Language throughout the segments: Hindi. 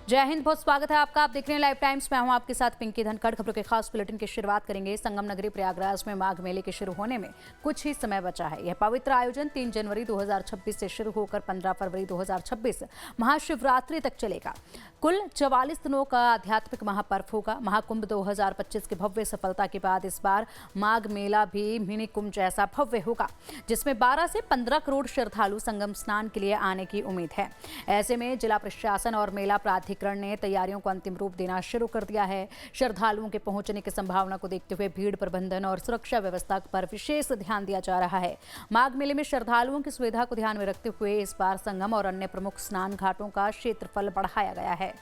जय हिंद, बहुत स्वागत है आपका। आप देख रहे हैं लाइव टाइम्स। मैं हूं आपके साथ पिंकी धनखड़। खबरों के खास बुलेटिन की शुरुआत करेंगे। संगम नगरी प्रयागराज में माघ मेले के शुरू होने में कुछ ही समय बचा है। यह पवित्र आयोजन 3 जनवरी 2026 से शुरू होकर 15 फरवरी 2026 महाशिवरात्रि तक चलेगा। कुल 44 दिनों का आध्यात्मिक महापर्व होगा। महाकुंभ 2025 की भव्य सफलता के बाद इस बार माघ मेला भी मिनी कुंभ जैसा भव्य होगा, जिसमें 12 से 15 करोड़ श्रद्धालु संगम स्नान के लिए आने की उम्मीद है। ऐसे में जिला प्रशासन और मेला प्राधिकरण ने तैयारियों को अंतिम रूप देना शुरू कर दिया है। श्रद्धालुओं के पहुंचने की संभावना को देखते हुए भीड़ प्रबंधन और सुरक्षा व्यवस्था पर विशेष ध्यान दिया जा रहा है। माघ मेले में श्रद्धालुओं की सुविधा को ध्यान में रखते हुए इस बार संगम और अन्य प्रमुख स्नान घाटों का क्षेत्रफल बढ़ाया गया है।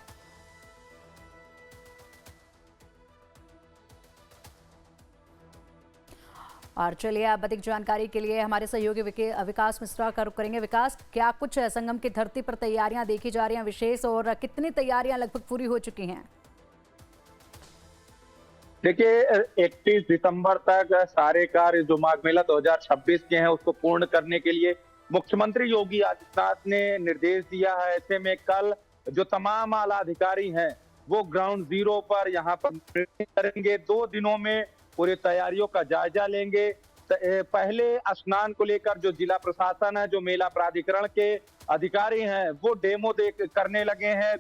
और चलिए अब अधिक जानकारी के लिए हमारे सहयोगी विकास मिश्रा का रुख करेंगे। विकास, क्या कुछ संगम की धरती पर तैयारियां देखी जा रही हैं विशेष, और कितनी तैयारियां लगभग पूरी हो चुकी हैं? देखिए, 31 दिसंबर तक सारे कार्य जो माघ मेला 2026 के हैं उसको पूर्ण करने के लिए मुख्यमंत्री योगी आदित्यनाथ ने निर्देश दिया है। ऐसे में कल जो तमाम आला अधिकारी हैं वो ग्राउंड जीरो पर यहाँ पर करेंगे। 2 दिनों में पूरी तैयारियों का जायजा लेंगे। पहले स्नान को लेकर जो जिला प्रशासन है, जो मेला प्राधिकरण के अधिकारी हैं, वो डेमो करने लगे हैं।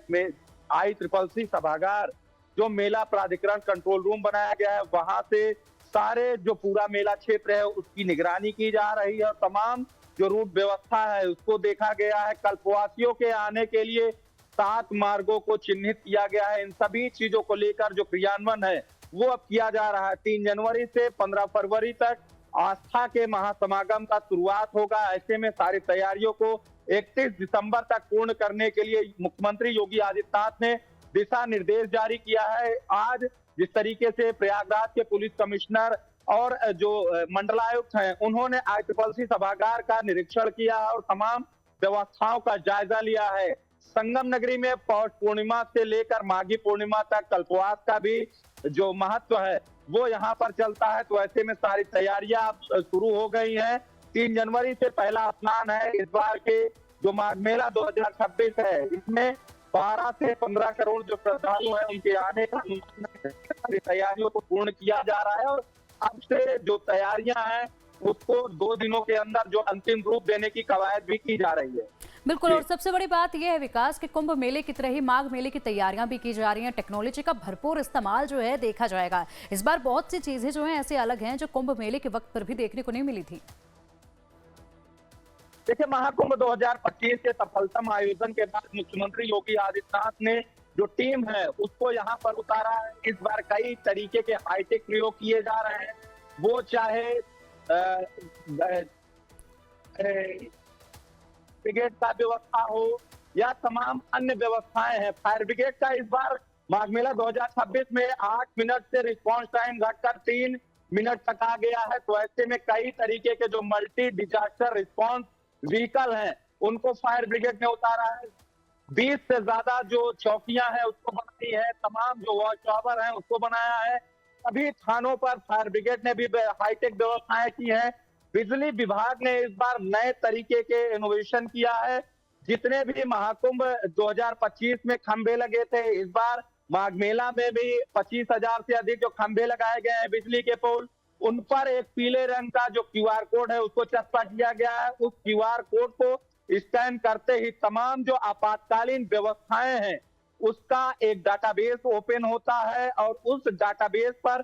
ICCC सभागार, जो मेला प्राधिकरण कंट्रोल रूम बनाया गया है, वहां से सारे जो पूरा मेला क्षेत्र है उसकी निगरानी की जा रही है और तमाम जो रूट व्यवस्था है उसको देखा गया है। कल्पवासियों के आने के लिए 7 मार्गों को चिन्हित किया गया है। इन सभी चीजों को लेकर जो क्रियान्वयन है वो अब किया जा रहा है। 3 जनवरी से 15 फरवरी तक आस्था के महासमागम का शुरुआत होगा। ऐसे में सारी तैयारियों को 31 दिसंबर तक पूर्ण करने के लिए मुख्यमंत्री योगी आदित्यनाथ ने दिशा निर्देश जारी किया है। आज जिस तरीके से प्रयागराज के पुलिस कमिश्नर और जो मंडलायुक्त हैं उन्होंने ICCC सभागार का निरीक्षण किया और तमाम व्यवस्थाओं का जायजा लिया है। संगम नगरी में पौष पूर्णिमा से लेकर माघी पूर्णिमा तक कल्पवास का भी जो महत्व है वो यहाँ पर चलता है। तो ऐसे में सारी तैयारियां शुरू हो गई हैं। 3 जनवरी से पहला स्नान है। इस बार के जो माघ मेला 2026 है इसमें 12 से 15 करोड़ जो श्रद्धालु हैं उनके आने का तैयारियों को पूर्ण किया जा रहा है और अब से जो तैयारियां हैं उसको 2 दिनों के अंदर जो अंतिम रूप देने की कवायद भी की जा रही है। बिल्कुल, और सबसे बड़ी बात यह है विकास कि कुंभ मेले की तरह ही माघ मेले की तैयारियां भी की जा रही हैं। टेक्नोलॉजी का भरपूर इस्तेमाल जो है देखा जाएगा। इस बार बहुत सी चीजें जो हैं ऐसे अलग हैं जो कुंभ मेले के वक्त पर भी देखने को नहीं मिली थी। देखिए, महाकुंभ 2025 के सफलतम आयोजन के बाद मुख्यमंत्री योगी आदित्यनाथ ने जो टीम है उसको यहाँ पर उतारा है। इस बार कई तरीके के हाईटेक प्रयोग किए जा रहे हैं। वो चाहे ब्रिगेड का व्यवस्था हो या तमाम अन्य व्यवस्थाएं हैं। फायर ब्रिगेड का इस बार माघ मेला 2026 में 8 मिनट से रिस्पॉन्स टाइम घटकर 3 मिनट तक आ गया है। तो ऐसे में कई तरीके के जो मल्टी डिजास्टर रिस्पॉन्स व्हीकल हैं उनको फायर ब्रिगेड ने उतारा है। 20 से ज्यादा जो चौकियां हैं उसको बनाई है। तमाम जो वॉच टावर हैं उसको बनाया है। सभी थानों पर फायर ब्रिगेड ने भी हाईटेक व्यवस्थाएं की हैं। बिजली विभाग ने इस बार नए तरीके के इनोवेशन किया है। जितने भी महाकुंभ 2025 में खंभे लगे थे, इस बार माघ मेला में भी 25,000 से अधिक जो खंभे लगाए गए हैं बिजली के पोल, उन पर एक पीले रंग का जो QR कोड है उसको चस्पा किया गया है। उस QR कोड को स्कैन करते ही तमाम जो आपातकालीन व्यवस्थाएं हैं उसका एक डाटाबेस ओपन होता है और उस डाटाबेस पर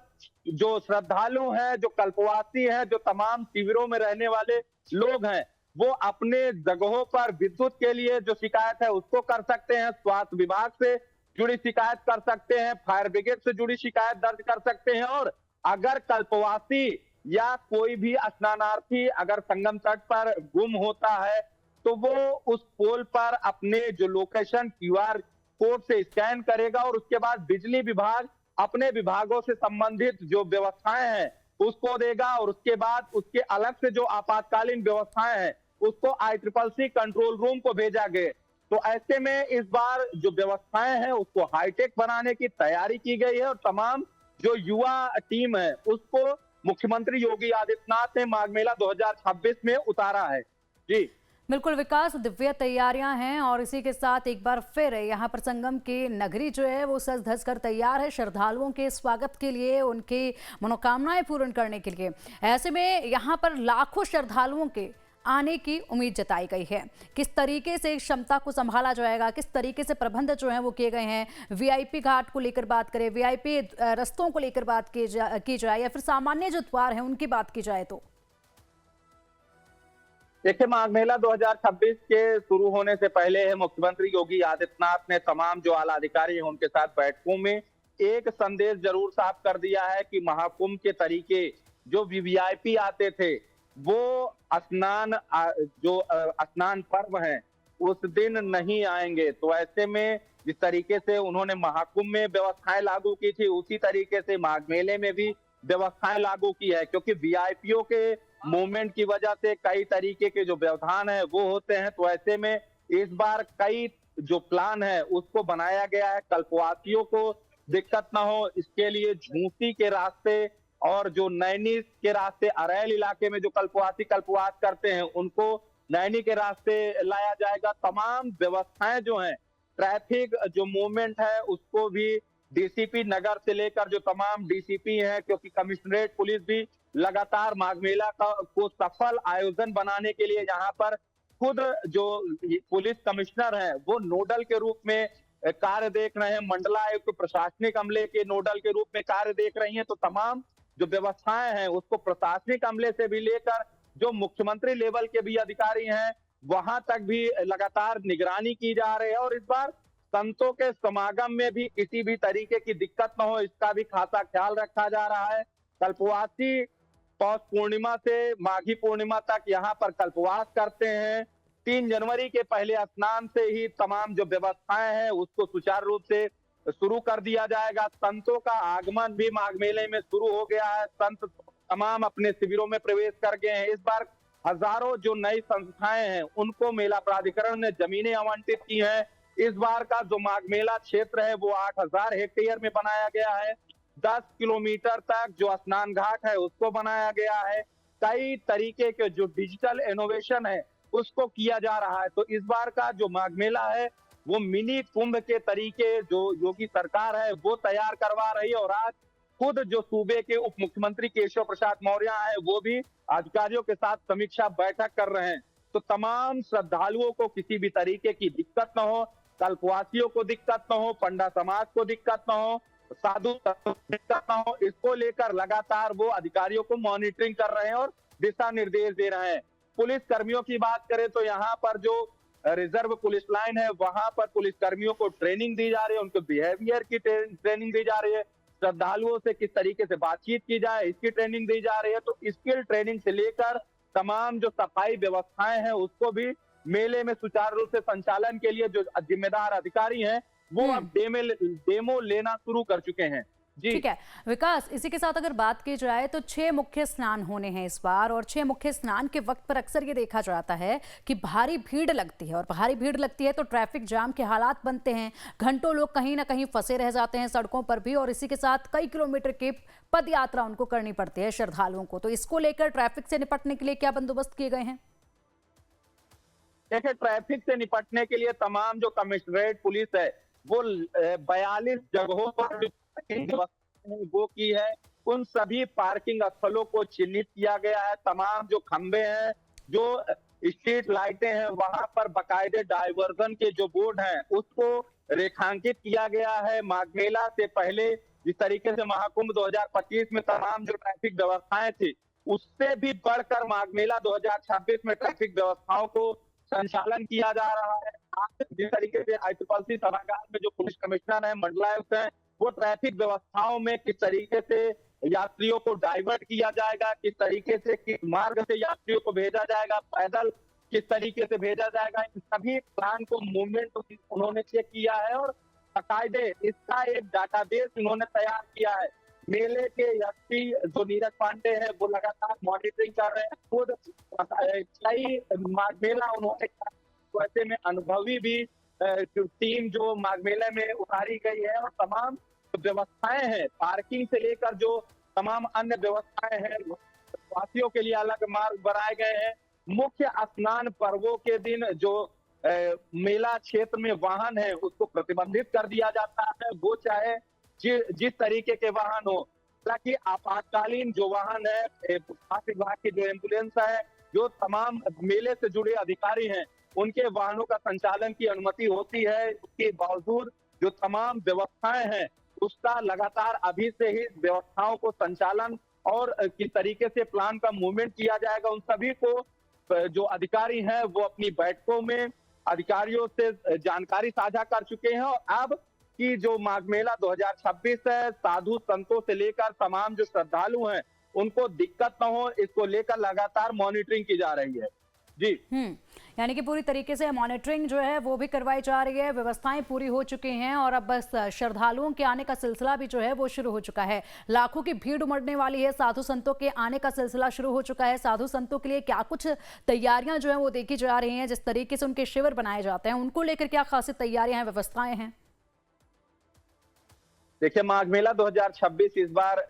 जो श्रद्धालु हैं, जो कल्पवासी हैं, जो तमाम शिविरों में रहने वाले लोग हैं, वो अपने जगहों पर विद्युत के लिए जो शिकायत है उसको कर सकते हैं। स्वास्थ्य विभाग से जुड़ी शिकायत कर सकते हैं, फायर ब्रिगेड से जुड़ी शिकायत दर्ज कर सकते हैं। और अगर कल्पवासी या कोई भी स्नानार्थी अगर संगम तट पर गुम होता है तो वो उस पोल पर अपने जो लोकेशन QR कोड से स्कैन करेगा और उसके बाद बिजली विभाग अपने विभागों से संबंधित जो व्यवस्थाएं हैं उसको देगा और उसके बाद उसके अलग से जो आपातकालीन व्यवस्थाएं हैं उसको ICCC कंट्रोल रूम को भेजा गया। तो ऐसे में इस बार जो व्यवस्थाएं हैं उसको हाईटेक बनाने की तैयारी की गई है और तमाम जो युवा टीम है उसको मुख्यमंत्री योगी आदित्यनाथ ने माघ मेला 2026 में उतारा है। जी बिल्कुल विकास, दिव्य तैयारियां हैं और इसी के साथ एक बार फिर यहाँ पर संगम की नगरी जो है वो सज धज कर तैयार है श्रद्धालुओं के स्वागत के लिए, उनकी मनोकामनाएं पूर्ण करने के लिए। ऐसे में यहाँ पर लाखों श्रद्धालुओं के आने की उम्मीद जताई गई है। किस तरीके से क्षमता को संभाला जाएगा, किस तरीके से प्रबंध जो है वो किए गए हैं, वीआईपी घाट को लेकर बात करें, वीआईपी रस्तों को लेकर बात की जाए या फिर सामान्य जो द्वार है उनकी बात की जाए तो देखिए, माघ मेला 2026 के शुरू होने से पहले है मुख्यमंत्री योगी आदित्यनाथ ने तमाम जो आला अधिकारी हैं उनके साथ बैठकों में एक संदेश जरूर साफ कर दिया है कि महाकुंभ के तरीके जो वीवीआईपी आते थे वो स्नान पर्व है उस दिन नहीं आएंगे। तो ऐसे में जिस तरीके से उन्होंने महाकुंभ में व्यवस्थाएं लागू की थी उसी तरीके से माघ मेले में भी व्यवस्थाएं लागू की है, क्योंकि वीआईपीओ के मूवमेंट की वजह से कई तरीके के जो व्यवधान है वो होते हैं। तो ऐसे में इस बार कई जो प्लान है उसको बनाया गया है, कल्पवासियों को दिक्कत ना हो इसके लिए झूसी के रास्ते और जो नैनी के रास्ते अरैल इलाके में जो कल्पवासी कल्पवास करते हैं उनको नैनी के रास्ते लाया जाएगा। तमाम व्यवस्थाएं जो हैं, ट्रैफिक जो मूवमेंट है उसको भी डीसीपी नगर से लेकर जो तमाम डीसीपी हैं, क्योंकि कमिश्नरेट पुलिस भी लगातार माघ मेला को सफल आयोजन बनाने के लिए यहाँ पर खुद जो पुलिस कमिश्नर हैं वो नोडल के रूप में कार्य देख रहे हैं, मंडलायुक्त प्रशासनिक अमले के नोडल के रूप में कार्य देख रही हैं। तो तमाम जो व्यवस्थाएं हैं उसको प्रशासनिक अमले से भी लेकर जो मुख्यमंत्री लेवल के भी अधिकारी हैं वहां तक भी लगातार निगरानी की जा रही है। और इस बार संतों के समागम में भी किसी भी तरीके की दिक्कत न हो इसका भी खासा ख्याल रखा जा रहा है। कल्पवासी पौष पूर्णिमा से माघी पूर्णिमा तक यहाँ पर कल्पवास करते हैं। 3 जनवरी के पहले स्नान से ही तमाम जो व्यवस्थाएं हैं उसको सुचारू रूप से शुरू कर दिया जाएगा। संतों का आगमन भी माघ मेले में शुरू हो गया है, संत तमाम अपने शिविरों में प्रवेश कर गए हैं। इस बार हजारों जो नई संस्थाएं हैं उनको मेला प्राधिकरण ने जमीनें आवंटित की हैं। इस बार का जो माघ मेला क्षेत्र है वो 8000 हेक्टेयर में बनाया गया है। 10 किलोमीटर तक जो स्नान घाट है उसको बनाया गया है। कई तरीके के जो डिजिटल इनोवेशन है उसको किया जा रहा है। तो इस बार का जो माघ मेला है वो मिनी कुंभ के तरीके जो योगी सरकार है वो तैयार करवा रही है। और आज खुद जो सूबे के उप मुख्यमंत्री केशव प्रसाद मौर्य है वो भी अधिकारियों के साथ समीक्षा बैठक कर रहे हैं। तो तमाम श्रद्धालुओं को किसी भी तरीके की दिक्कत न हो, कल्पवासियों को दिक्कत न हो, पंडा समाज को दिक्कत न हो, साधु दिक्कत न हो, इसको लेकर लगातार वो अधिकारियों को मॉनिटरिंग कर रहे हैं और दिशा निर्देश दे रहे हैं। पुलिस कर्मियों की बात करें तो यहाँ पर जो रिजर्व पुलिस लाइन है वहां पर पुलिस कर्मियों को ट्रेनिंग दी जा रही है, उनके बिहेवियर की ट्रेनिंग दी जा रही है, श्रद्धालुओं से किस तरीके से बातचीत की जाए इसकी ट्रेनिंग दी जा रही है। तो स्किल ट्रेनिंग से लेकर तमाम जो सफाई व्यवस्थाएं हैं उसको भी मेले में सुचारू रूप से संचालन के लिए जो जिम्मेदार अधिकारी हैं वो अब डेमो लेना शुरू कर चुके हैं। जी ठीक है विकास, इसी के साथ अगर बात की जाए तो 6 मुख्य स्नान होने हैं इस बार और 6 मुख्य स्नान के वक्त पर अक्सर ये देखा जाता है कि भारी भीड़ लगती है और भारी भीड़ लगती है तो ट्रैफिक जाम के हालात बनते हैं, घंटों लोग कहीं ना कहीं फंसे रह जाते हैं सड़कों पर भी और इसी के साथ कई किलोमीटर की पद यात्रा उनको करनी पड़ती है श्रद्धालुओं को। तो इसको लेकर ट्रैफिक से निपटने के लिए क्या बंदोबस्त किए गए हैं? देखिए, ट्रैफिक से निपटने के लिए तमाम जो कमिश्नरेट पुलिस है वो 42 जगहों पर वो की है। उन सभी पार्किंग स्थलों को चिन्हित किया गया है। तमाम जो खंबे हैं, जो स्ट्रीट लाइटें हैं वहां पर बाकायदे डाइवर्जन के जो बोर्ड हैं उसको रेखांकित किया गया है। माघ मेला से पहले जिस तरीके से महाकुंभ 2025 में तमाम जो ट्रैफिक व्यवस्थाएं थी उससे भी बढ़कर माघ मेला 2026 में ट्रैफिक व्यवस्थाओं को संचालन किया जा रहा है। आज जिस तरीके से ICCC सभागार में जो पुलिस कमिश्नर है, मंडलायुक्त हैं, वो ट्रैफिक व्यवस्थाओं में किस तरीके से यात्रियों को डाइवर्ट किया जाएगा, किस तरीके से किस मार्ग से यात्रियों को भेजा जाएगा, पैदल किस तरीके से भेजा जाएगा, इन सभी प्लान को मूवमेंट उन्होंने चेक किया है और बाकायदे इसका एक डाटाबेस उन्होंने तैयार किया है। मेले के एसपी जो नीरज पांडे हैं वो लगातार मॉनिटरिंग कर रहे हैं। खुद कई माघ मेला उन्होंने तो ऐसे में अनुभवी भी टीम जो माघ मेले में उतारी गई है और तमाम व्यवस्थाएं हैं, पार्किंग से लेकर जो तमाम अन्य व्यवस्थाएं हैं, वासियों के लिए अलग मार्ग बनाए गए हैं। मुख्य स्नान पर्वों के दिन जो मेला क्षेत्र में वाहन है उसको प्रतिबंधित कर दिया जाता है, वो चाहे जिस तरीके के वाहन हो। हालांकि आपातकालीन जो वाहन है, स्वास्थ्य विभाग की जो एम्बुलेंस है, जो तमाम मेले से जुड़े अधिकारी हैं, उनके वाहनों का संचालन की अनुमति होती है। उसके बावजूद जो तमाम व्यवस्थाएं हैं उसका लगातार अभी से ही व्यवस्थाओं को संचालन और किस तरीके से प्लान का मूवमेंट किया जाएगा, उन सभी को जो अधिकारी हैं वो अपनी बैठकों में अधिकारियों से जानकारी साझा कर चुके हैं। और अब की जो माघ मेला 2026 है, साधु संतों से लेकर तमाम जो श्रद्धालु हैं उनको दिक्कत न हो, इसको लेकर लगातार मॉनिटरिंग की जा रही है। जी, यानी कि पूरी तरीके से मॉनिटरिंग जो है वो भी करवाई जा रही है, व्यवस्थाएं पूरी हो चुकी हैं और अब बस श्रद्धालुओं के आने का सिलसिला भी जो है वो शुरू हो चुका है। लाखों की भीड़ उमड़ने वाली है, साधु संतों के आने का सिलसिला शुरू हो चुका है। साधु संतों के लिए क्या कुछ तैयारियां जो है वो देखी जा रही हैं, जिस तरीके से उनके शिविर बनाए जाते हैं, उनको लेकर क्या खासी तैयारियां हैं, व्यवस्थाएं हैं? देखिए, माघ मेला 2026 इस बार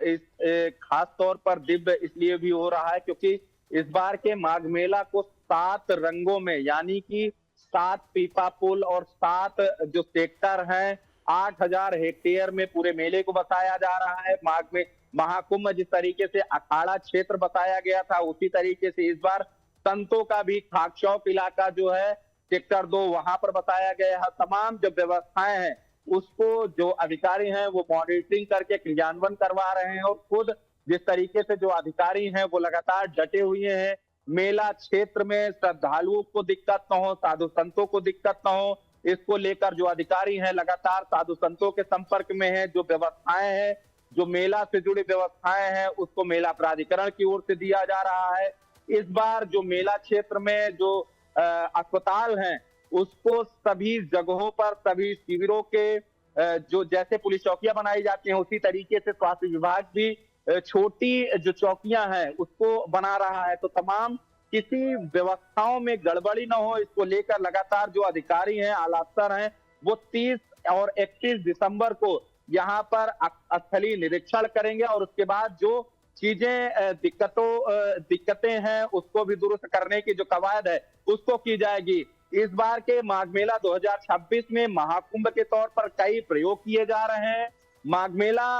खास तौर पर दिव्य इसलिए भी हो रहा है क्योंकि इस बार के माघ मेला को 7 रंगों में, यानी कि 7 पीपा पुल और 7 जो सेक्टर हैं, 8000 हेक्टेयर में पूरे मेले को बसाया जा रहा है। माघ में महाकुंभ जिस तरीके से अखाड़ा क्षेत्र बताया गया था, उसी तरीके से इस बार संतों का भी खाक चौक इलाका जो है सेक्टर 2 वहां पर बताया गया है। तमाम जो व्यवस्थाएं हैं उसको जो अधिकारी हैं वो मॉनिटरिंग करके क्रियान्वयन करवा रहे हैं और खुद जिस तरीके से जो अधिकारी हैं वो लगातार डटे हुए हैं, मेला क्षेत्र में श्रद्धालुओं को दिक्कत न हो, साधु संतों को दिक्कत न हो, इसको लेकर जो अधिकारी हैं लगातार साधु संतों के संपर्क में हैं। जो व्यवस्थाएं हैं, जो मेला से जुड़ी व्यवस्थाएं हैं, उसको मेला प्राधिकरण की ओर से दिया जा रहा है। इस बार जो मेला क्षेत्र में जो अस्पताल हैं उसको सभी जगहों पर, सभी शिविरों के जो जैसे पुलिस चौकियां बनाई जाती हैं उसी तरीके से स्वास्थ्य विभाग भी छोटी जो चौकियां हैं उसको बना रहा है। तो तमाम किसी व्यवस्थाओं में गड़बड़ी न हो, इसको लेकर लगातार जो अधिकारी हैं, आला अफसर हैं, वो 30 और 31 दिसंबर को यहाँ पर स्थलीय निरीक्षण करेंगे और उसके बाद जो चीजें दिक्कतें हैं उसको भी दुरुस्त करने की जो कवायद है उसको की जाएगी। इस बार के माघ मेला 2026 में महाकुंभ के तौर पर कई प्रयोग किए जा रहे हैं। माघ मेला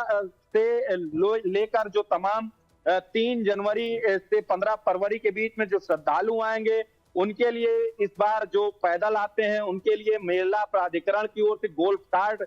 से लेकर जो तमाम 3 जनवरी से 15 फरवरी के बीच में जो श्रद्धालु आएंगे उनके लिए इस बार जो पैदल आते हैं उनके लिए मेला प्राधिकरण की ओर से गोल्फ कार्ट,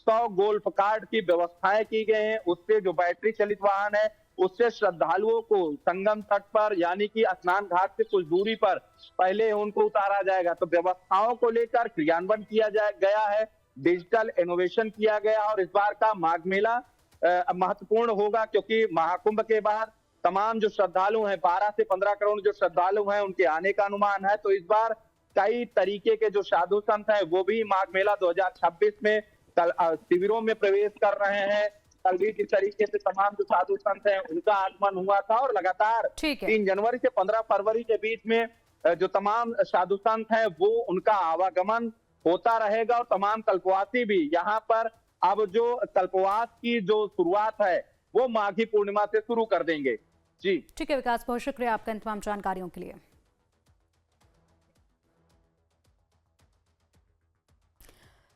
100 गोल्फ कार्ट की व्यवस्थाएं की गई हैं। उससे जो बैटरी चलित वाहन है उससे श्रद्धालुओं को संगम तट पर, यानी कि स्नान घाट से कुछ दूरी पर पहले उनको उतारा जाएगा। तो व्यवस्थाओं को लेकर क्रियान्वयन किया गया है, डिजिटल इनोवेशन किया गया और इस बार का माघ मेला महत्वपूर्ण होगा क्योंकि महाकुंभ के बाद तमाम जो श्रद्धालु हैं, 12 से 15 करोड़ जो श्रद्धालु हैं, उनके आने का अनुमान है। तो इस बार कई तरीके के जो साधु संत हैं वो भी माघ मेला 2026 में शिविरों में प्रवेश कर रहे हैं। कल भी जिस तरीके से तमाम जो साधु संत हैं उनका आगमन हुआ था और लगातार 3 जनवरी से 15 फरवरी के बीच में जो तमाम साधु संत हैं वो उनका आवागमन होता रहेगा और तमाम कल्पवासी भी यहाँ पर अब जो कल्पवास की जो शुरुआत है वो माघी पूर्णिमा से शुरू कर देंगे। जी ठीक है विकास, बहुत शुक्रिया आपका इन तमाम जानकारियों के लिए।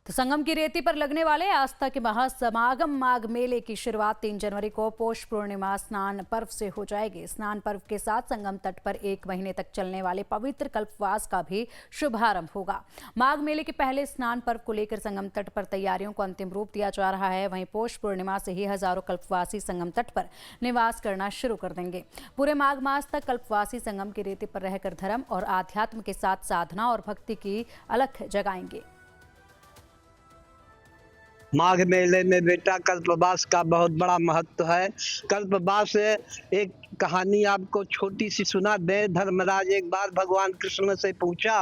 तो संगम की रेती पर लगने वाले आस्था के महासमागम माघ मेले की शुरुआत 3 जनवरी को पौष पूर्णिमा स्नान पर्व से हो जाएगी। स्नान पर्व के साथ संगम तट पर 1 महीने तक चलने वाले पवित्र कल्पवास का भी शुभारंभ होगा। माघ मेले के पहले स्नान पर्व को लेकर संगम तट पर तैयारियों को अंतिम रूप दिया जा रहा है। वहीं पौष पूर्णिमा से ही हजारों कल्पवासी संगम तट पर निवास करना शुरू कर देंगे। पूरे माघ मास तक कल्पवासी संगम की रेती पर रहकर धर्म और आध्यात्म के साथ साधना और भक्ति की अलख जगाएंगे। माघ मेले में बेटा कल्पवास का बहुत बड़ा महत्व है। कल्पवास एक कहानी आपको छोटी सी सुना दे। धर्मराज एक बार भगवान कृष्ण से पूछा,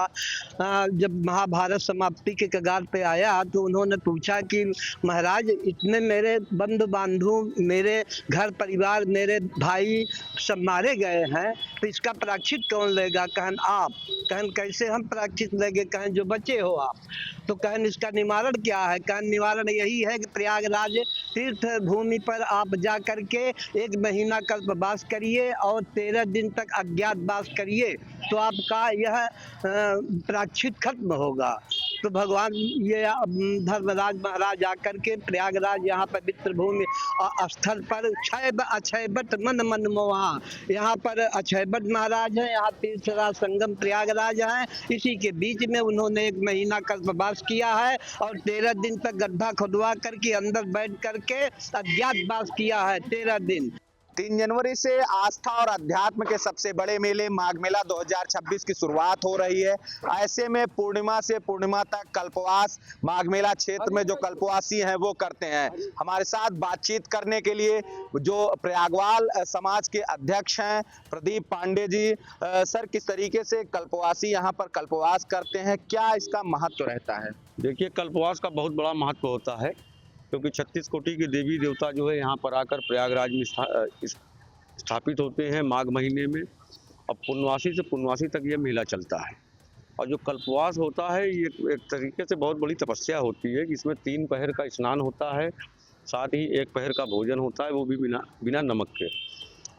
जब महाभारत समाप्ति के कगार पे आया तो उन्होंने पूछा कि महाराज इतने मेरे बंधु बांधव, मेरे घर परिवार, मेरे भाई सब मारे गए हैं, तो इसका प्रायश्चित कौन लेगा? कहन आप। कहन कैसे हम प्रायश्चित लेंगे? कहन जो बचे हो आप। तो कहन इसका निवारण क्या है? कहन निवारण यही है कि प्रयागराज तीर्थ भूमि पर आप जा करके 1 महीना कल्पवास करिए और 13 दिन तक अज्ञातवास करिए, तो आपका यह प्रायश्चित खत्म होगा। तो भगवान ये धर्मराज महाराज आकर के प्रयागराज यहाँ पवित्र भूमि स्थल पर क्षैब अक्षयवट मन मन मोहा, यहाँ पर अक्षयवट महाराज हैं, यहाँ तीर्थराज संगम प्रयागराज हैं, इसी के बीच में उन्होंने 1 महीना कल्पवास किया है और 13 दिन तक गड्ढा खुदवा करके अंदर बैठ करके अज्ञातवास किया है 13 दिन। 3 जनवरी से आस्था और अध्यात्म के सबसे बड़े मेले माघ मेला 2026 की शुरुआत हो रही है। ऐसे में पूर्णिमा से पूर्णिमा तक कल्पवास माघ मेला क्षेत्र में जो कल्पवासी हैं वो करते हैं। हमारे साथ बातचीत करने के लिए जो प्रयागवाल समाज के अध्यक्ष हैं प्रदीप पांडे जी, सर किस तरीके से कल्पवासी यहाँ पर कल्पवास करते हैं, क्या इसका महत्व रहता है? देखिए, कल्पवास का बहुत बड़ा महत्व होता है, क्योंकि 36 कोटि के देवी देवता जो है यहाँ पर आकर प्रयागराज में स्थापित होते हैं माघ महीने में। और पूर्णवासी से पूर्णवासी तक ये मेला चलता है। और जो कल्पवास होता है ये एक तरीके से बहुत बड़ी तपस्या होती है, इसमें 3 पहर का स्नान होता है, साथ ही 1 पहर का भोजन होता है, वो भी बिना नमक के।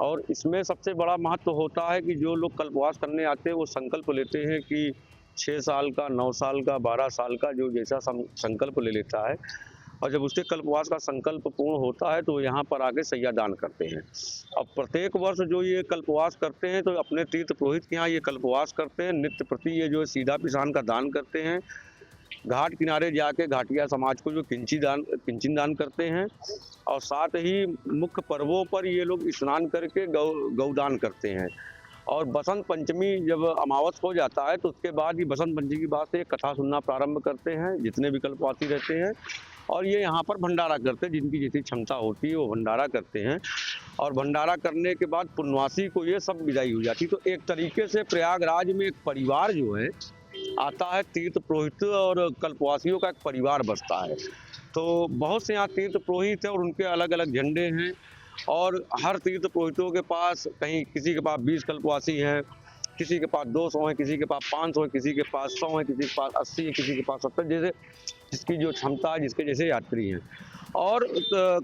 और इसमें सबसे बड़ा महत्व होता है कि जो लोग कल्पवास करने आते हैं वो संकल्प लेते हैं कि 6 साल का, 9 साल का, 12 साल का जो जैसा संकल्प ले लेता है, और जब उसके कल्पवास का संकल्प पूर्ण होता है तो यहाँ पर आके सैया दान करते हैं। अब प्रत्येक वर्ष जो ये कल्पवास करते हैं तो अपने तीर्थ पुरोहित के यहाँ ये कल्पवास करते हैं। नित्य प्रति ये जो सीधा पिसान का दान करते हैं, घाट किनारे जाके घाटिया समाज को जो किंचन दान करते हैं, और साथ ही मुख्य पर्वों पर ये लोग स्नान करके गौदान करते हैं। और बसंत पंचमी जब अमावस हो जाता है तो उसके बाद ही बसंत पंचमी की बात से कथा सुनना प्रारंभ करते हैं जितने भी कल्पवासी रहते हैं, और ये यहाँ पर भंडारा करते हैं, जिनकी जितनी क्षमता होती है वो भंडारा करते हैं। और भंडारा करने के बाद पूर्णवासी को ये सब विदाई हो जाती है। तो एक तरीके से प्रयागराज में एक परिवार जो है आता है, तीर्थ पुरोहित और कल्पवासियों का एक परिवार बसता है। तो बहुत से यहाँ तीर्थ पुरोहित है और उनके अलग अलग झंडे हैं, और हर तीर्थ पुरोहितों के पास कहीं किसी के पास 20 कल्पवासी हैं, किसी के पास 200 हैं, किसी के पास 500 हैं, किसी के पास 100 हैं, किसी के पास 80 है, किसी के पास 70, जैसे जिसकी जो क्षमता है, जिसके जैसे यात्री हैं। और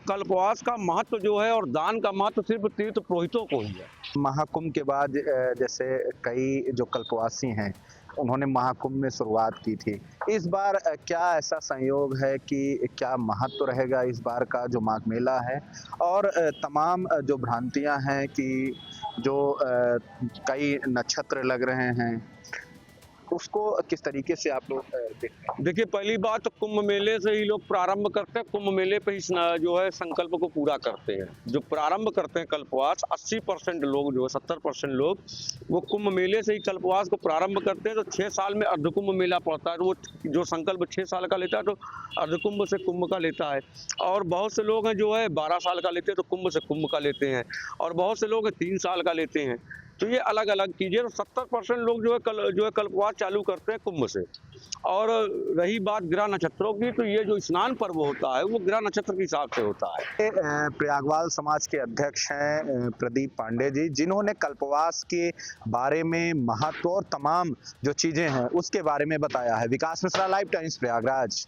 कल्पवास का महत्व जो है और दान का महत्व सिर्फ तीर्थ पुरोहितों को ही है। महाकुंभ के बाद जैसे कई जो कल्पवासी हैं उन्होंने महाकुंभ में शुरुआत की थी, इस बार क्या ऐसा संयोग है कि क्या महत्व रहेगा इस बार का जो माघ मेला है? और तमाम जो भ्रांतियां हैं कि जो कई नक्षत्र लग रहे हैं उसको किस तरीके से आप लोग देखते हैं? देखिए, पहली बात तो कुंभ मेले से ही लोग प्रारंभ करते हैं, कुंभ मेले पे ही जो है संकल्प को पूरा करते हैं। जो प्रारंभ करते हैं कल्पवास 80% लोग जो है 70% लोग वो कुंभ मेले से ही कल्पवास को प्रारंभ करते हैं। तो 6 साल में अर्धकुंभ मेला पड़ता है, तो वो जो संकल्प 6 साल का लेता है तो अर्धकुंभ से कुंभ का लेता है। और बहुत से लोग हैं जो है 12 साल का लेते हैं तो कुंभ से कुंभ का लेते हैं, और बहुत से लोग 3 साल का लेते हैं। तो ये अलग अलग चीज़ें। तो 70% लोग जो है कल्पवास चालू करते हैं कुंभ से। और रही बात ग्रह नक्षत्रों की, तो ये जो स्नान पर्व होता है वो ग्रह नक्षत्र के हिसाब से होता है। प्रयागवाल समाज के अध्यक्ष हैं प्रदीप पांडे जी, जिन्होंने कल्पवास के बारे में महत्व और तमाम जो चीजें हैं उसके बारे में बताया है। विकास मिश्रा, लाइव टाइम्स, प्रयागराज।